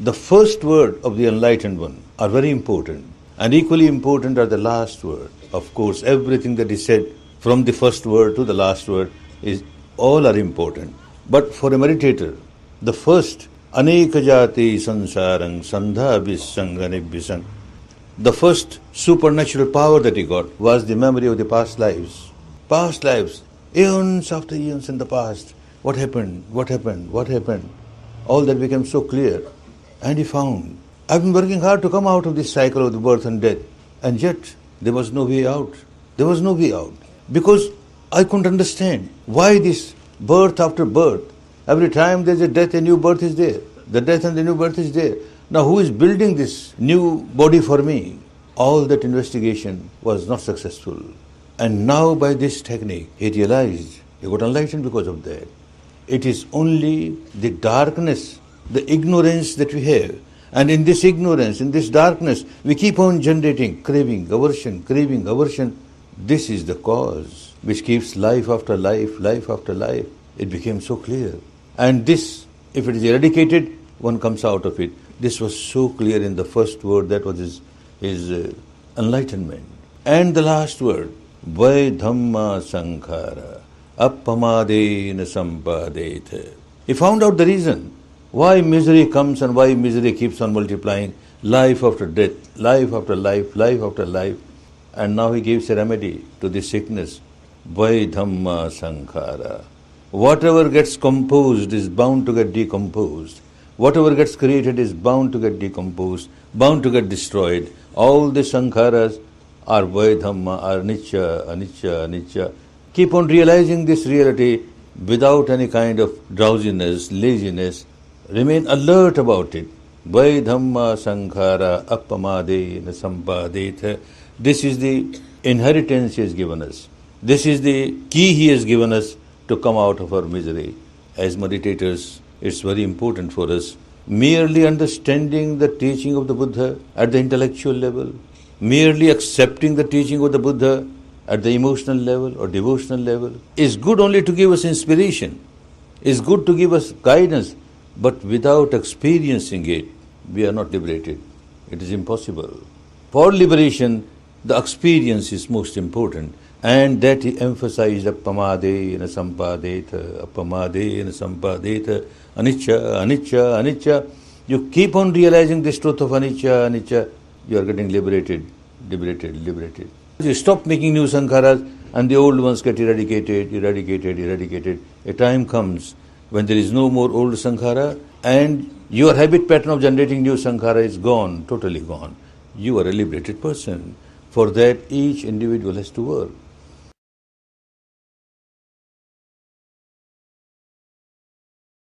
The first word of the enlightened one are very important, and equally important are the last word. Of course, everything that is said from the first word to the last word is all are important. But for a meditator, the first aneka jati sansarang sandha abhisangane. The first supernatural power that he got was the memory of the past lives. Past lives, eons after eons in the past. What happened? What happened? What happened? All that became so clear. And he found, I've been working hard to come out of this cycle of the birth and death. And yet, there was no way out. There was no way out. Because I couldn't understand why this birth after birth. Every time there's a death, a new birth is there. The death and the new birth is there. Now who is building this new body for me? All that investigation was not successful. And now by this technique, he realized, he got enlightened because of that. It is only the darkness, the ignorance that we have. And in this ignorance, in this darkness, we keep on generating craving, aversion. This is the cause which keeps life after life, life after life. It became so clear. And this, if it is eradicated, one comes out of it. This was so clear in the first word, that was his enlightenment. And the last word, Vai Dhamma Sankhara Appamadena Sampadeta. He found out the reason why misery comes and why misery keeps on multiplying, life after death, life after life, life after life. And now he gives a remedy to this sickness. Vai Dhamma Sankhara. Whatever gets composed is bound to get decomposed. Whatever gets created is bound to get decomposed, bound to get destroyed. All the sankharas are Vaidhamma, are Anicca, Anicca, Anicca. Keep on realizing this reality without any kind of drowsiness, laziness. Remain alert about it. Vaidhamma sankhara appamadena sampadeta. This is the inheritance he has given us. This is the key he has given us to come out of our misery. As meditators, it's very important for us. Merely understanding the teaching of the Buddha at the intellectual level, merely accepting the teaching of the Buddha at the emotional level or devotional level is good only to give us inspiration, is good to give us guidance, but without experiencing it, we are not liberated. It is impossible. For liberation, the experience is most important. And that he emphasized appamadena sampadeta, appamadena sampadeta, anicca, anicca, anicca. You keep on realizing this truth of anicca, anicca, you are getting liberated. You stop making new sankharas and the old ones get eradicated. A time comes when there is no more old sankhara and your habit pattern of generating new sankhara is gone, totally gone. You are a liberated person. For that, each individual has to work.